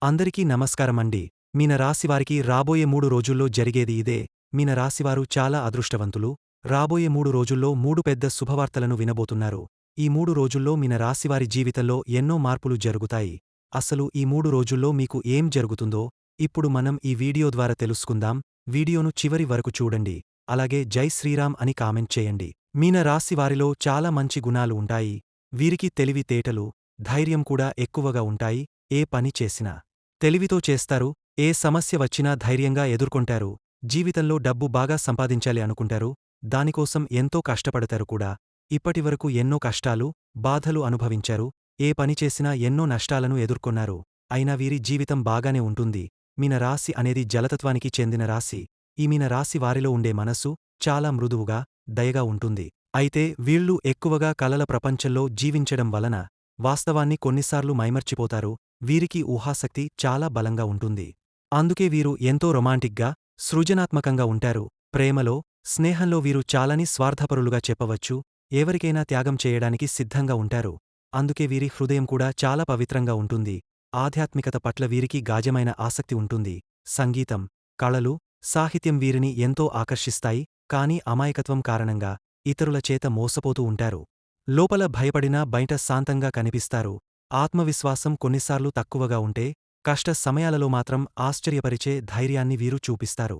అందరికీ నమస్కారమండి. మీన రాశివారికి రాబోయే 3 రోజుల్లో జరిగేది ఇదే. మీన రాశివారు చాలా అదృష్టవంతులు. రాబోయే 3 రోజుల్లో 3 పెద్ద శుభవార్తలను వినబోతున్నారు. ఈ 3 రోజుల్లో మీన రాశివారి జీవితంలో ఎన్నో మార్పులు జరుగుతాయి. అసలు ఈ 3 రోజుల్లో మీకు ఏం జరుగుతుందో ఇప్పుడు మనం ఈ వీడియో ద్వారా తెలుసుకుందాం. వీడియోను చివరి వరకు చూడండి. అలాగే జై శ్రీరామ్ అని కామెంట్ చేయండి. మీన రాశివారిలో చాలా మంచి గుణాలు ఉంటాయి. వీరికి తెలివితేటలు, ధైర్యం కూడా ఎక్కువగా ఉంటాయి. ఏ పని చేసినా తెలివితో చేస్తారు. ఏ సమస్య వచ్చినా ధైర్యంగా ఎదుర్కొంటారు. జీవితంలో డబ్బు బాగా సంపాదించాలి అనుకుంటారు. దానికోసం ఎంతో కష్టపడతారు కూడా. ఇప్పటివరకు ఎన్నో కష్టాలు, బాధలు అనుభవించారు. ఏ పని చేసినా ఎన్నో నష్టాలను ఎదుర్కొన్నారు. అయినా వీరి జీవితం బాగానే ఉంటుంది. మీన రాశి అనేది జలతత్వానికి చెందిన రాశి. ఈ మీన రాశి వారిలో ఉండే మనసు చాలా మృదువుగా, దయగా ఉంటుంది. అయితే వీళ్ళు ఎక్కువగా కలల ప్రపంచంలో జీవించడం వలన వాస్తవాన్ని కొన్నిసార్లు మైమర్చిపోతారు. వీరికి ఊహాశక్తి చాలా బలంగా ఉంటుంది. అందుకే వీరు ఎంతో రొమాంటిక్గా, సృజనాత్మకంగా ఉంటారు. ప్రేమలో, స్నేహంలో వీరు చాలాని స్వార్థపరులుగా చెప్పవచ్చు. ఎవరికైనా త్యాగం చేయడానికి సిద్ధంగా ఉంటారు. అందుకే వీరి హృదయం కూడా చాలా పవిత్రంగా ఉంటుంది. ఆధ్యాత్మికత పట్ల వీరికి గాఢమైన ఆసక్తి ఉంటుంది. సంగీతం, కళలు, సాహిత్యం వీరిని ఎంతో ఆకర్షిస్తాయి. కానీ అమాయకత్వం కారణంగా ఇతరుల చేత మోసపోతూ ఉంటారు. లోపల భయపడినా బయట శాంతంగా కనిపిస్తారు. ఆత్మవిశ్వాసం కొన్నిసార్లు తక్కువగా ఉంటే, కష్ట సమయాలలో మాత్రం ఆశ్చర్యపరిచే ధైర్యాన్ని వీరు చూపిస్తారు.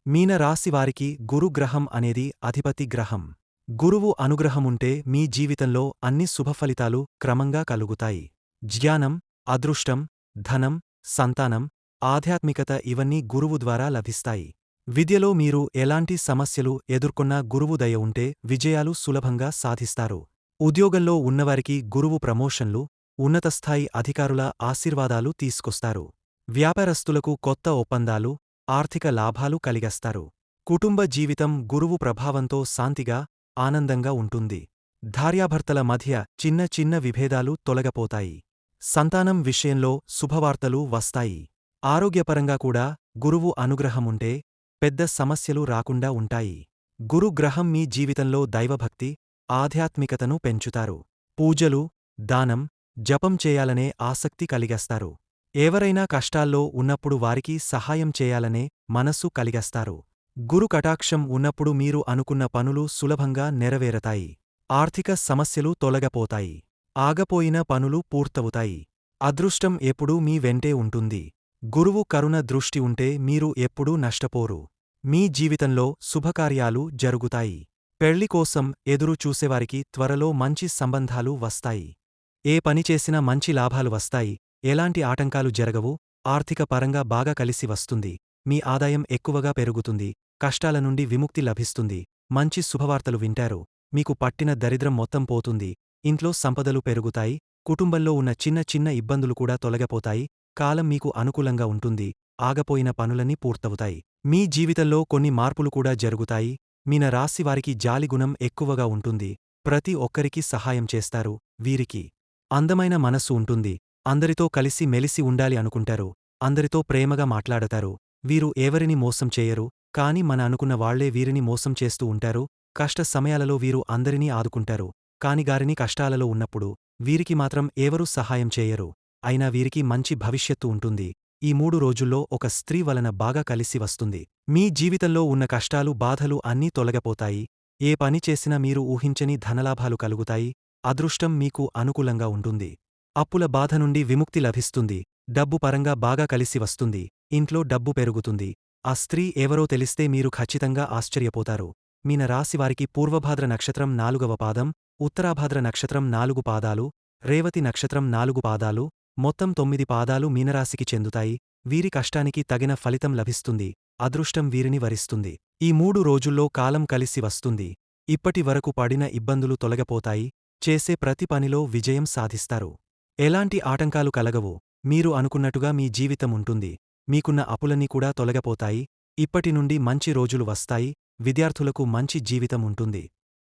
మీన రాశివారికి గురుగ్రహం అనేది అధిపతి గ్రహం. గురువు అనుగ్రహముంటే మీ జీవితంలో అన్ని శుభఫలితాలు క్రమంగా కలుగుతాయి. జ్ఞానం, అదృష్టం, ధనం, సంతానం, ఆధ్యాత్మికత ఇవన్నీ గురువు ద్వారా లభిస్తాయి. విద్యలో మీరు ఎలాంటి సమస్యలు ఎదుర్కొన్నా గురువు దయ ఉంటే విజయాలు సులభంగా సాధిస్తారు. ఉద్యోగంలో ఉన్నవారికి గురువు ప్రమోషన్లు, ఉన్నతస్థాయి అధికారుల ఆశీర్వాదాలు తీసుకొస్తారు. వ్యాపారస్తులకు కొత్త ఒప్పందాలు, ఆర్థిక లాభాలు కలిగస్తారు. కుటుంబ జీవితం గురువు ప్రభావంతో శాంతిగా, ఆనందంగా ఉంటుంది. భార్యాభర్తల మధ్య చిన్న చిన్న విభేదాలు తొలగపోతాయి. సంతానం విషయంలో శుభవార్తలు వస్తాయి. ఆరోగ్యపరంగా కూడా గురువు అనుగ్రహముంటే పెద్ద సమస్యలు రాకుండా ఉంటాయి. గురుగ్రహం మీ జీవితంలో దైవభక్తి, ఆధ్యాత్మికతను పెంచుతారు. పూజలు, దానం, జపం చేయాలనే ఆసక్తి కలిగస్తారు. ఎవరైనా కష్టాల్లో ఉన్నప్పుడు వారికి సహాయం చేయాలనే మనసు కలిగస్తారు. గురు కటాక్షం ఉన్నప్పుడు మీరు అనుకున్న పనులు సులభంగా నెరవేరతాయి. ఆర్థిక సమస్యలు తొలగపోతాయి. ఆగపోయిన పనులు పూర్తవుతాయి. అదృష్టం ఎప్పుడూ మీ వెంటే ఉంటుంది. గురువు కరుణ దృష్టి ఉంటే మీరు ఎప్పుడూ నష్టపోరు. మీ జీవితంలో శుభకార్యాలు జరుగుతాయి. పెళ్లి కోసం ఎదురు చూసేవారికి త్వరలో మంచి సంబంధాలు వస్తాయి. ఏ పని చేసినా మంచి లాభాలు వస్తాయి. ఎలాంటి ఆటంకాలు జరగవు. ఆర్థిక పరంగా బాగా కలిసి వస్తుంది. మీ ఆదాయం ఎక్కువగా పెరుగుతుంది. కష్టాల నుండి విముక్తి లభిస్తుంది. మంచి శుభవార్తలు వింటారు. మీకు పట్టిన దరిద్రం మొత్తం పోతుంది. ఇంట్లో సంపదలు పెరుగుతాయి. కుటుంబంలో ఉన్న చిన్న చిన్న ఇబ్బందులు కూడా తొలగపోతాయి. కాలం మీకు అనుకూలంగా ఉంటుంది. ఆగపోయిన పనులన్నీ పూర్తవుతాయి. మీ జీవితంలో కొన్ని మార్పులు కూడా జరుగుతాయి. మీన రాశివారికి జాలిగుణం ఎక్కువగా ఉంటుంది. ప్రతి ఒక్కరికి సహాయం చేస్తారు. వీరికి అందమైన మనస్సు ఉంటుంది. అందరితో కలిసి మెలిసి ఉండాలి అనుకుంటారు. అందరితో ప్రేమగా మాట్లాడతారు. వీరు ఎవరిని మోసం చేయరు. కాని మన అనుకున్న వాళ్లే వీరిని మోసం చేస్తూ ఉంటారు. కష్ట సమయాలలో వీరు అందరినీ ఆదుకుంటారు. కాని గారిని కష్టాలలో ఉన్నప్పుడు వీరికి మాత్రం ఎవరూ సహాయం చేయరు. అయినా వీరికి మంచి భవిష్యత్తు ఉంటుంది. ఈ 3 రోజుల్లో ఒక స్త్రీ వలన బాగా కలిసి వస్తుంది. మీ జీవితంలో ఉన్న కష్టాలు, బాధలు అన్నీ తొలగపోతాయి. ఏ పని చేసినా మీరు ఊహించని ధనలాభాలు కలుగుతాయి. అదృష్టం మీకు అనుకూలంగా ఉంటుంది. అప్పుల బాధ నుండి విముక్తి లభిస్తుంది. డబ్బు పరంగా బాగా కలిసి వస్తుంది. ఇంట్లో డబ్బు పెరుగుతుంది. ఆ స్త్రీ ఎవరో తెలిస్తే మీరు ఖచ్చితంగా ఆశ్చర్యపోతారు. మీన రాశివారికి పూర్వభాద్ర నక్షత్రం 4వ పాదం, ఉత్తరాభాద్ర నక్షత్రం 4 పాదాలు, రేవతి నక్షత్రం 4 పాదాలు, మొత్తం 9 పాదాలు మీనరాశికి చెందుతాయి. వీరి కష్టానికి తగిన ఫలితం లభిస్తుంది. అదృష్టం వీరిని వరిస్తుంది. ఈ 3 రోజుల్లో కాలం కలిసి వస్తుంది. ఇప్పటి వరకు పడిన ఇబ్బందులు తొలగపోతాయి. చేసే ప్రతి పనిలో విజయం సాధిస్తారు. ఎలాంటి ఆటంకాలు కలగవు. మీరు అనుకున్నట్టుగా మీ జీవితం ఉంటుంది. మీకున్న అప్పులన్నీ కూడా తొలగపోతాయి. ఇప్పటి నుండి మంచి రోజులు వస్తాయి. విద్యార్థులకు మంచి జీవితం ఉంటుంది.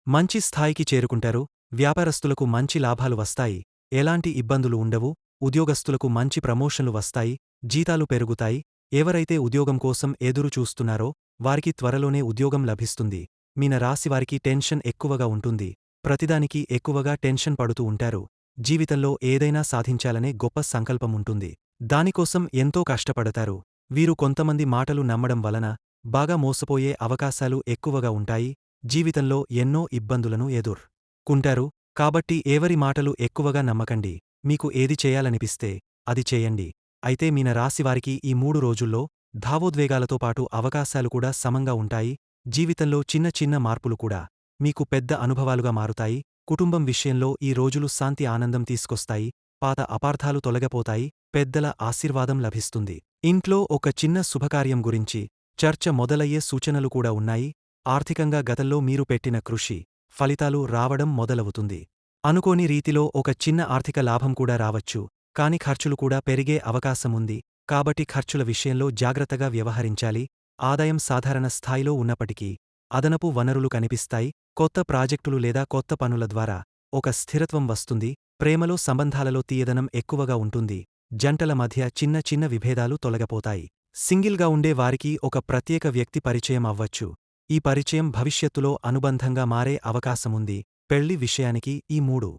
మంచి స్థాయికి చేరుకుంటారు. వ్యాపారస్తులకు మంచి లాభాలు వస్తాయి. ఎలాంటి ఇబ్బందులు ఉండవు. ఉద్యోగస్తులకు మంచి ప్రమోషన్లు వస్తాయి. జీతాలు పెరుగుతాయి. ఎవరైతే ఉద్యోగం కోసం ఎదురు చూస్తున్నారో వారికి త్వరలోనే ఉద్యోగం లభిస్తుంది. మీన రాశివారికి టెన్షన్ ఎక్కువగా ఉంటుంది. ప్రతిదానికి ఎక్కువగా టెన్షన్ పడుతూ ఉంటారు. జీవితంలో ఏదైనా సాధించాలనే గొప్ప సంకల్పముంటుంది. దానికోసం ఎంతో కష్టపడతారు. వీరు కొంతమంది మాటలు నమ్మడం వలన బాగా మోసపోయే అవకాశాలు ఎక్కువగా ఉంటాయి. జీవితంలో ఎన్నో ఇబ్బందులను ఎదుర్కుంటారు. కాబట్టి ఎవరి మాటలు ఎక్కువగా నమ్మకండి. మీకు ఏది చేయాలనిపిస్తే అది చేయండి. అయితే మీన రాశివారికి ఈ 3 రోజుల్లో భావోద్వేగాలతో పాటు అవకాశాలు కూడా సమంగా ఉంటాయి. జీవితంలో చిన్న చిన్న మార్పులు కూడా మీకు పెద్ద అనుభవాలుగా మారుతాయి. కుటుంబం విషయంలో ఈ రోజులు శాంతి ఆనందం తీసుకొస్తాయి. పాత అపార్థాలు తొలగిపోతాయి. పెద్దల ఆశీర్వాదం లభిస్తుంది. ఇంట్లో ఒక చిన్న శుభకార్యం గురించి చర్చ మొదలయ్యే సూచనలు కూడా ఉన్నాయి. ఆర్థికంగా గతంలో మీరు పెట్టిన కృషి ఫలితాలు రావడం మొదలవుతుంది. అనుకోని రీతిలో ఒక చిన్న ఆర్థిక లాభం కూడా రావచ్చు. కాని ఖర్చులు కూడా పెరిగే అవకాశముంది. కాబట్టి ఖర్చుల విషయంలో జాగ్రత్తగా వ్యవహరించాలి. ఆదాయం సాధారణ స్థాయిలో ఉన్నప్పటికీ అదనపు వనరులు కనిపిస్తాయి. కొత్త ప్రాజెక్టులు లేదా కొత్త పనుల ద్వారా ఒక స్థిరత్వం వస్తుంది. ప్రేమలో సంబంధాలలో తీయదనం ఎక్కువగా ఉంటుంది. జంటల మధ్య చిన్న చిన్న విభేదాలు తొలగపోతాయి. సింగిల్గా ఉండే వారికి ఒక ప్రత్యేక వ్యక్తి పరిచయం అవ్వచ్చు. ఈ పరిచయం భవిష్యత్తులో అనుబంధంగా మారే అవకాశముంది. పెళ్లి విషయానికి ఈ 3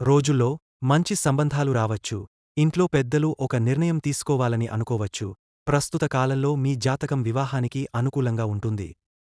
రోజుల్లో మంచి సంబంధాలు రావచ్చు. ఇంట్లో పెద్దలు ఒక నిర్ణయం తీసుకోవాలని అనుకోవచ్చు. ప్రస్తుత కాలంలో మీ జాతకం వివాహానికి అనుకూలంగా ఉంటుంది.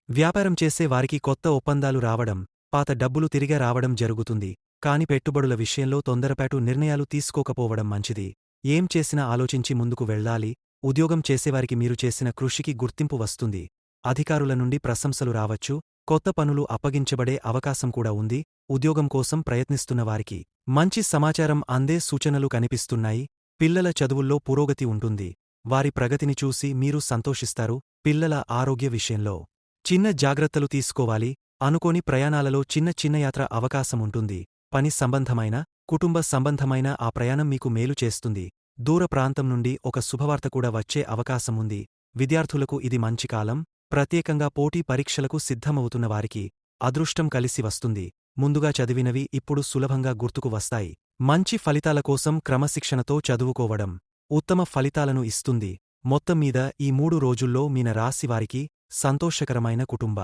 వ్యాపారం చేసే వారికి కొత్త ఒప్పందాలు రావడం, పాత డబ్బులు తిరిగి రావడం జరుగుతుంది. కాని పెట్టుబడుల విషయంలో తొందరపాటు నిర్ణయాలు తీసుకోకపోవడం మంచిది. ఏం చేసినా ఆలోచించి ముందుకు వెళ్ళాలి. ఉద్యోగం చేసేవారికి మీరు చేసిన కృషికి గుర్తింపు వస్తుంది. అధికారుల నుండి ప్రశంసలు రావచ్చు. కొత్త పనులు అప్పగించబడే అవకాశం కూడా ఉంది. ఉద్యోగం కోసం ప్రయత్నిస్తున్న వారికి మంచి సమాచారం అందే సూచనలు కనిపిస్తున్నాయి. పిల్లల చదువుల్లో పురోగతి ఉంటుంది. వారి ప్రగతిని చూసి మీరు సంతోషిస్తారు. పిల్లల ఆరోగ్య విషయంలో చిన్న జాగ్రత్తలు తీసుకోవాలి. అనుకోని ప్రయాణాలలో చిన్న చిన్న యాత్ర అవకాశముంటుంది. పని సంబంధమైన, కుటుంబ సంబంధమైన ఆ ప్రయాణం మీకు మేలు చేస్తుంది. దూర ప్రాంతం నుండి ఒక శుభవార్త కూడా వచ్చే అవకాశముంది. విద్యార్థులకు ఇది మంచి కాలం. ప్రత్యేకంగా పోటీ పరీక్షలకు సిద్ధమవుతున్న వారికి అదృష్టం కలిసి వస్తుంది. ముందుగా చదివినవి ఇప్పుడు సులభంగా గుర్తుకు వస్తాయి. మంచి ఫలితాల కోసం క్రమశిక్షణతో చదువుకోవడం ఉత్తమ ఫలితాలను ఇస్తుంది. మొత్తం మీద ఈ 3 రోజుల్లో మీన రాశివారికి సంతోషకరమైన కుటుంబ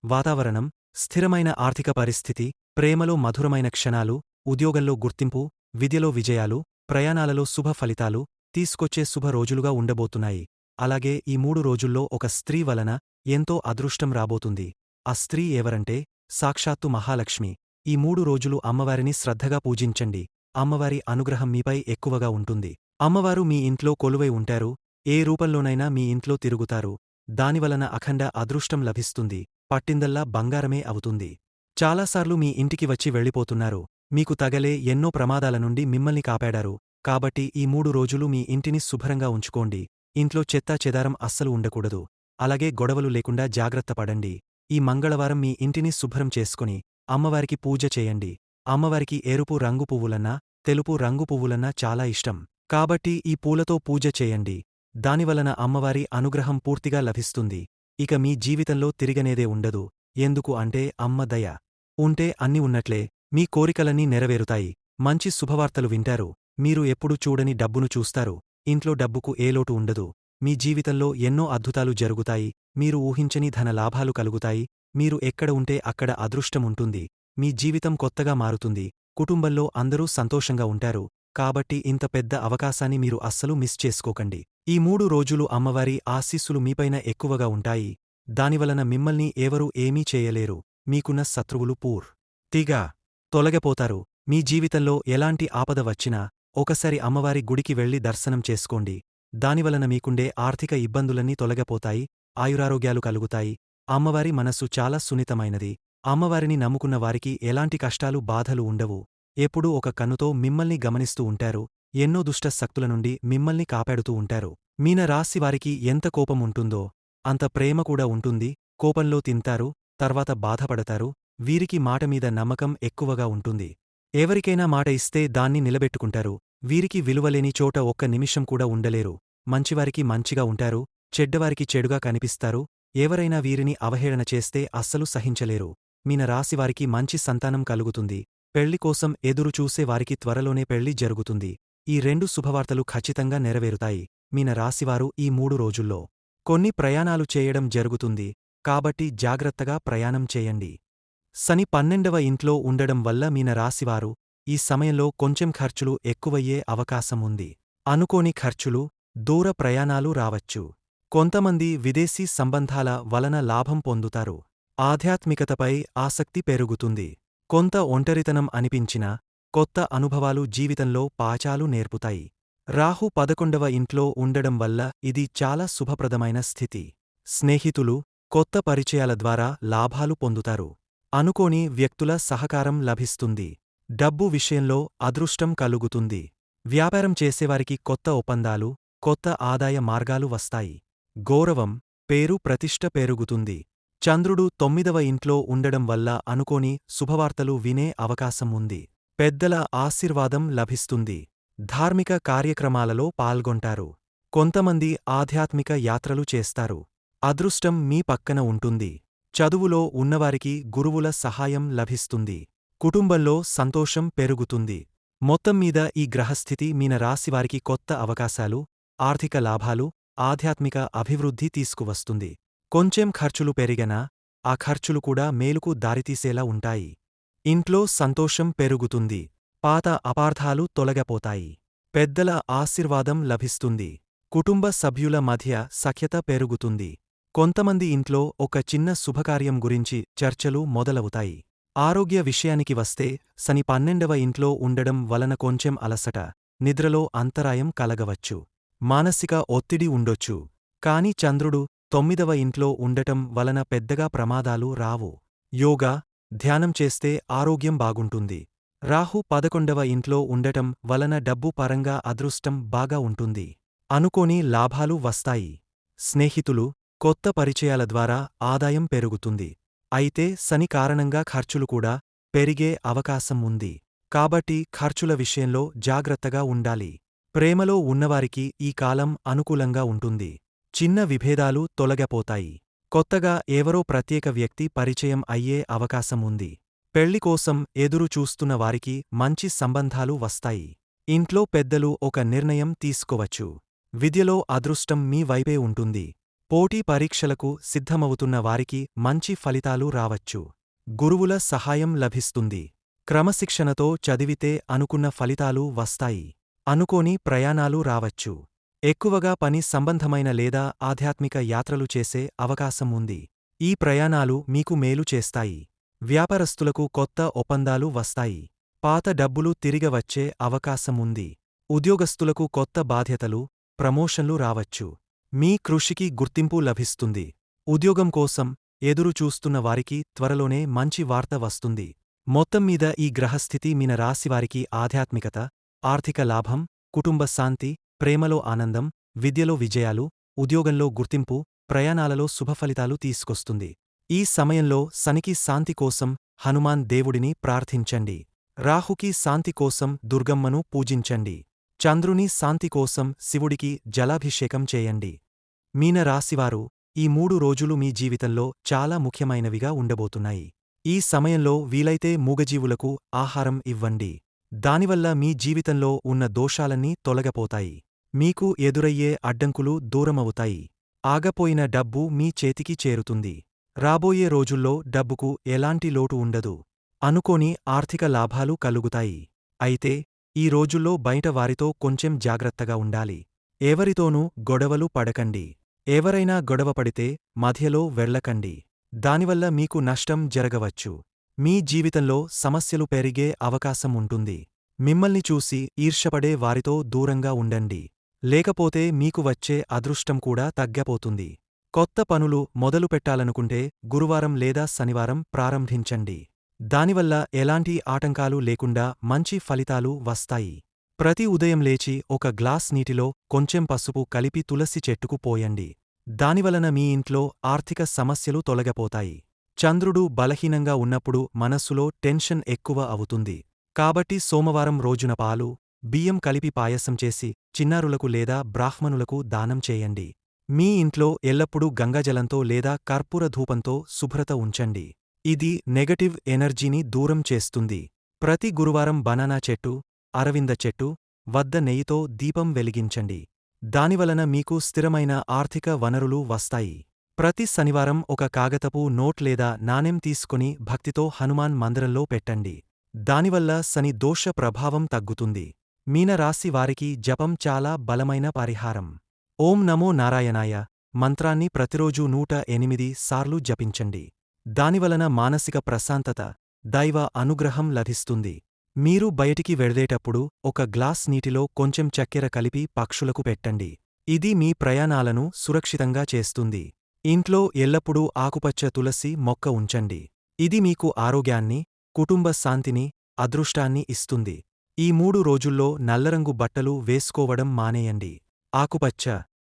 వాతావరణం, స్థిరమైన ఆర్థిక పరిస్థితి, ప్రేమలో మధురమైన క్షణాలు, ఉద్యోగంలో గుర్తింపు, విద్యలో విజయాలు, ప్రయాణాలలో శుభ ఫలితాలు తీసుకొచ్చే శుభ రోజులుగా ఉండబోతున్నాయి. అలాగే ఈ 3 రోజుల్లో ఒక స్త్రీ వలన ఎంతో అదృష్టం రాబోతుంది. ఆ స్త్రీ ఎవరంటే సాక్షాత్తు మహాలక్ష్మి. ఈ 3 రోజులు అమ్మవారిని శ్రద్ధగా పూజించండి. అమ్మవారి అనుగ్రహం మీపై ఎక్కువగా ఉంటుంది. అమ్మవారు మీ ఇంట్లో కొలువై ఉంటారు. ఏ రూపంలోనైనా మీ ఇంట్లో తిరుగుతారు. దానివలన అఖండ అదృష్టం లభిస్తుంది. పట్టిందల్లా బంగారమే అవుతుంది. చాలాసార్లు మీ ఇంటికి వచ్చి వెళ్ళిపోతున్నారు. మీకు తగలే ఎన్నో ప్రమాదాల నుండి మిమ్మల్ని కాపాడారు. కాబట్టి ఈ 3 రోజులు మీ ఇంటిని శుభ్రంగా ఉంచుకోండి. ఇంట్లో చెత్తా చెదారం అస్సలు ఉండకూడదు. అలాగే గొడవలు లేకుండా జాగ్రత్త పడండి. ఈ మంగళవారం మీ ఇంటిని శుభ్రం చేసుకుని అమ్మవారికి పూజ చేయండి. అమ్మవారికి ఎరుపు రంగు పువ్వులన్నా, తెలుపు రంగు పువ్వులన్నా చాలా ఇష్టం. కాబట్టి ఈ పూలతో పూజ చేయండి. దానివలన అమ్మవారి అనుగ్రహం పూర్తిగా లభిస్తుంది. ఇక మీ జీవితంలో తిరిగనేదే ఉండదు. ఎందుకు అంటే అమ్మ దయ ఉంటే అన్ని ఉన్నట్లే. మీ కోరికలన్నీ నెరవేరుతాయి. మంచి శుభవార్తలు వింటారు. మీరు ఎప్పుడూ చూడని డబ్బును చూస్తారు. ఇంట్లో డబ్బుకు ఏ లోటు ఉండదు. మీ జీవితంలో ఎన్నో అద్భుతాలు జరుగుతాయి. మీరు ఊహించని ధన లాభాలు కలుగుతాయి. మీరు ఎక్కడ ఉంటే అక్కడ అదృష్టముంటుంది. మీ జీవితం కొత్తగా మారుతుంది. కుటుంబంలో అందరూ సంతోషంగా ఉంటారు. కాబట్టి ఇంత పెద్ద అవకాశాన్ని మీరు అస్సలు మిస్ చేసుకోకండి. ఈ 3 రోజులు అమ్మవారి ఆశీస్సులు మీపైన ఎక్కువగా ఉంటాయి. దానివలన మిమ్మల్ని ఎవరూ ఏమీ చేయలేరు. మీకున్న శత్రువులు పూర్తిగా తొలగిపోతారు. మీ జీవితంలో ఎలాంటి ఆపద వచ్చినా ఒకసారి అమ్మవారి గుడికి వెళ్లి దర్శనం చేసుకోండి. దానివలన మీకుండే ఆర్థిక ఇబ్బందులన్నీ తొలగిపోతాయి. ఆయురారోగ్యాలు కలుగుతాయి. అమ్మవారి మనస్సు చాలా సున్నితమైనది. అమ్మవారిని నమ్ముకున్న వారికి ఎలాంటి కష్టాలు బాధలు ఉండవు. ఎప్పుడూ ఒక కన్నుతో మిమ్మల్ని గమనిస్తూ ఉంటారు. ఎన్నో దుష్ట శక్తుల నుండి మిమ్మల్ని కాపాడుతూ ఉంటారు. మీన రాశివారికి ఎంత కోపం ఉంటుందో అంత ప్రేమ కూడా ఉంటుంది. కోపంలో తింటారు, తర్వాత బాధపడతారు. వీరికి మాటమీద నమ్మకం ఎక్కువగా ఉంటుంది. ఎవరికైనా మాట ఇస్తే దాన్ని నిలబెట్టుకుంటారు. వీరికి విలువలేని చోట ఒక్క నిమిషం కూడా ఉండలేరు. మంచివారికి మంచిగా ఉంటారు, చెడ్డవారికి చెడుగా కనిపిస్తారు. ఎవరైనా వీరిని అవహేళన చేస్తే అస్సలు సహించలేరు. మీన రాశివారికి మంచి సంతానం కలుగుతుంది. పెళ్లి కోసం ఎదురు చూసే వారికి త్వరలోనే పెళ్లి జరుగుతుంది. ఈ 2 శుభవార్తలు ఖచ్చితంగా నెరవేరుతాయి. మీన రాశివారు ఈ 3 రోజుల్లో కొన్ని ప్రయాణాలు చేయడం జరుగుతుంది. కాబట్టి జాగ్రత్తగా ప్రయాణం చేయండి. శని 12వ ఇంట్లో ఉండడం వల్ల మీన రాశివారు ఈ సమయంలో కొంచెం ఖర్చులు ఎక్కువయ్యే అవకాశం ఉంది. అనుకోని ఖర్చులు, దూర ప్రయాణాలు రావచ్చు. కొంతమంది విదేశీ సంబంధాల వలన లాభం పొందుతారు. ఆధ్యాత్మికతపై ఆసక్తి పెరుగుతుంది. కొంత ఒంటరితనం అనిపించినా, కొత్త అనుభవాలు జీవితంలో పాఠాలు నేర్పుతాయి. రాహు 11వ ఇంట్లో ఉండడం వల్ల ఇది చాలా శుభప్రదమైన స్థితి. స్నేహితులు, కొత్త పరిచయాల ద్వారా లాభాలు పొందుతారు. అనుకోని వ్యక్తుల సహకారం లభిస్తుంది. డబ్బు విషయంలో అదృష్టం కలుగుతుంది. వ్యాపారం చేసేవారికి కొత్త ఒప్పందాలు, కొత్త ఆదాయ మార్గాలు వస్తాయి. గౌరవం, పేరు ప్రతిష్ఠ పెరుగుతుంది. చంద్రుడు 9వ ఇంట్లో ఉండడం వల్ల అనుకోని శుభవార్తలు వినే అవకాశం ఉంది. పెద్దల ఆశీర్వాదం లభిస్తుంది. ధార్మిక కార్యక్రమాలలో పాల్గొంటారు. కొంతమంది ఆధ్యాత్మిక యాత్రలు చేస్తారు. అదృష్టం మీ పక్కన ఉంటుంది. చదువులో ఉన్నవారికి గురువుల సహాయం లభిస్తుంది. కుటుంబంలో సంతోషం పెరుగుతుంది. మొత్తం మీద ఈ గ్రహస్థితి మీన రాశివారికి కొత్త అవకాశాలు, ఆర్థిక లాభాలు, ఆధ్యాత్మిక అభివృద్ధి తీసుకువస్తుంది. కొంచెం ఖర్చులు పెరిగినా, ఆ ఖర్చులు కూడా మేలుకు దారితీసేలా ఉంటాయి. ఇంట్లో సంతోషం పెరుగుతుంది. పాత అపార్థాలు తొలగిపోతాయి. పెద్దల ఆశీర్వాదం లభిస్తుంది. కుటుంబ సభ్యుల మధ్య సఖ్యత పెరుగుతుంది. కొంతమంది ఇంట్లో ఒక చిన్న శుభకార్యం గురించి చర్చలు మొదలవుతాయి. ఆరోగ్య విషయానికి వస్తే శని 12వ ఇంట్లో ఉండడం వలన కొంచెం అలసట, నిద్రలో అంతరాయం కలగవచ్చు. మానసిక ఒత్తిడి ఉండొచ్చు. కాని చంద్రుడు 9వ ఇంట్లో ఉండటం వలన పెద్దగా ప్రమాదాలు రావు. యోగా, ధ్యానం చేస్తే ఆరోగ్యం బాగుంటుంది. రాహు 11వ ఇంట్లో ఉండటం వలన డబ్బు పరంగా అదృష్టం బాగా ఉంటుంది. అనుకోని లాభాలు వస్తాయి. స్నేహితులు, కొత్త పరిచయాల ద్వారా ఆదాయం పెరుగుతుంది. అయితే శని కారణంగా ఖర్చులు కూడా పెరిగే అవకాశం ఉంది. కాబట్టి ఖర్చుల విషయంలో జాగ్రత్తగా ఉండాలి. ప్రేమలో ఉన్నవారికి ఈ కాలం అనుకూలంగా ఉంటుంది. చిన్న విభేదాలు తొలగిపోతాయి. కొత్తగా ఎవరో ప్రత్యేక వ్యక్తి పరిచయం అయ్యే అవకాశం ఉంది. పెళ్లి కోసం ఎదురు చూస్తున్న వారికి మంచి సంబంధాలు వస్తాయి. ఇంట్లో పెద్దలు ఒక నిర్ణయం తీసుకోవచ్చు. విద్యలో అదృష్టం మీ వైపే ఉంటుంది. పోటీ పరీక్షలకు సిద్ధమవుతున్న వారికి మంచి ఫలితాలు రావచ్చు. గురువుల సహాయం లభిస్తుంది. క్రమశిక్షణతో చదివితే అనుకున్న ఫలితాలు వస్తాయి. అనుకోని ప్రయాణాలు రావచ్చు. ఎక్కువగా పని సంబంధమైన లేదా ఆధ్యాత్మిక యాత్రలు చేసే అవకాశం ఉంది. ఈ ప్రయాణాలు మీకు మేలు చేస్తాయి. వ్యాపారస్తులకు కొత్త ఒప్పందాలు వస్తాయి. పాత డబ్బులు తిరిగి వచ్చే అవకాశం ఉంది. ఉద్యోగస్తులకు కొత్త బాధ్యతలు, ప్రమోషన్లు రావచ్చు. మీ కృషికి గుర్తింపు లభిస్తుంది. ఉద్యోగం కోసం ఎదురు చూస్తున్న వారికి త్వరలోనే మంచి వార్త వస్తుంది. మొత్తం మీద ఈ గ్రహస్థితి మీన రాశివారికి ఆధ్యాత్మికత, ఆర్థిక లాభం, కుటుంబ శాంతి, ప్రేమలో ఆనందం, విద్యలో విజయాలు, ఉద్యోగంలో గుర్తింపు, ప్రయాణాలలో శుభఫలితాలు తీసుకొస్తుంది. ఈ సమయంలో శనికి శాంతి కోసం హనుమాన్ దేవుడిని ప్రార్థించండి. రాహుకి శాంతి కోసం దుర్గమ్మను పూజించండి. చంద్రుని శాంతి కోసం శివుడికి జలాభిషేకం చేయండి. మీన రాశివారు, ఈ 3 రోజులు మీ జీవితంలో చాలా ముఖ్యమైనవిగా ఉండబోతున్నాయి. ఈ సమయంలో వీలైతే మూగజీవులకు ఆహారం ఇవ్వండి. దానివల్ల మీ జీవితంలో ఉన్న దోషాలన్నీ తొలగిపోతాయి. మీకు ఎదురయ్యే అడ్డంకులు దూరమవుతాయి. ఆగపోయిన డబ్బు మీ చేతికి చేరుతుంది. రాబోయే రోజుల్లో డబ్బుకు ఎలాంటి లోటు ఉండదు. అనుకోని ఆర్థిక లాభాలు కలుగుతాయి. అయితే ఈ రోజుల్లో బయట వారితో కొంచెం జాగ్రత్తగా ఉండాలి. ఎవరితోనూ గొడవలు పడకండి. ఎవరైనా గొడవపడితే మధ్యలో వెళ్ళకండి. దానివల్ల మీకు నష్టం జరగవచ్చు. మీ జీవితంలో సమస్యలు పెరిగే అవకాశం ఉంటుంది. మిమ్మల్ని చూసి ఈర్ష్యపడే వారితో దూరంగా ఉండండి. లేకపోతే మీకు వచ్చే అదృష్టం కూడా తగ్గిపోతుంది. కొత్త పనులు మొదలుపెట్టాలనుకుంటే గురువారం లేదా శనివారం ప్రారంభించండి. దానివల్ల ఎలాంటి ఆటంకాలు లేకుండా మంచి ఫలితాలు వస్తాయి. ప్రతి ఉదయం లేచి ఒక గ్లాస్ నీటిలో కొంచెం పసుపు కలిపి తులసి చెట్టుకు పోయండి. దానివలన మీ ఇంట్లో ఆర్థిక సమస్యలు తొలగిపోతాయి. చంద్రుడు బలహీనంగా ఉన్నప్పుడు మనస్సులో టెన్షన్ ఎక్కువ అవుతుంది. కాబట్టి సోమవారం రోజున పాలు, బియ్యం కలిపి పాయసం చేసి చిన్నారులకు లేదా బ్రాహ్మణులకు దానం చేయండి. మీ ఇంట్లో ఎల్లప్పుడూ గంగాజలంతో లేదా కర్పూర ధూపంతో శుభ్రత ఉంచండి. ఇది నెగటివ్ ఎనర్జీని దూరం చేస్తుంది. ప్రతి గురువారం బనానా చెట్టు, అరవింద చెట్టు వద్ద నెయ్యితో దీపం వెలిగించండి. దానివలన మీకు స్థిరమైన ఆర్థిక వనరులు వస్తాయి. ప్రతి శనివారం ఒక కాగతపు నోట్ లేదా నాణెం తీసుకుని భక్తితో హనుమాన్ మందిరంలో పెట్టండి. దానివల్ల శని దోష ప్రభావం తగ్గుతుంది. మీనరాశి వారికి జపం చాలా బలమైన పరిహారం. ఓం నమో నారాయణాయ మంత్రాన్ని ప్రతిరోజూ 108 సార్లు జపించండి. దానివలన మానసిక ప్రశాంతత, దైవ అనుగ్రహం లభిస్తుంది. మీరు బయటికి వెళ్లేటప్పుడు ఒక గ్లాస్ నీటిలో కొంచెం చక్కెర కలిపి పక్షులకు పెట్టండి. ఇది మీ ప్రయాణాలను సురక్షితంగా చేస్తుంది. ఇంట్లో ఎల్లప్పుడూ ఆకుపచ్చ తులసి మొక్క ఉంచండి. ఇది మీకు ఆరోగ్యాన్ని, కుటుంబ శాంతిని, అదృష్టాన్ని ఇస్తుంది. ఈ 3 రోజుల్లో నల్లరంగు బట్టలు వేసుకోవడం మానేయండి. ఆకుపచ్చ,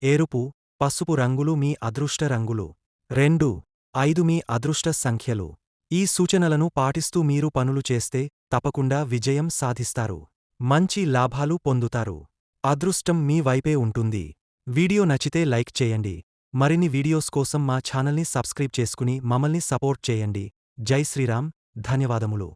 ఎరుపు, పసుపు రంగులు మీ అదృష్ట రంగులు. 2, 5 మీ అదృష్ట సంఖ్యలు. ఈ సూచనలను పాటిస్తూ మీరు పనులు చేస్తే తప్పకుండా విజయం సాధిస్తారు. మంచి లాభాలు పొందుతారు. అదృష్టం మీ వైపే ఉంటుంది. వీడియో నచ్చితే లైక్ చేయండి. మరిన్ని వీడియోస్ కోసం మా ఛానల్ని సబ్స్క్రైబ్ చేసుకుని మమ్మల్ని సపోర్ట్ చేయండి. జై శ్రీరామ్. ధన్యవాదములు.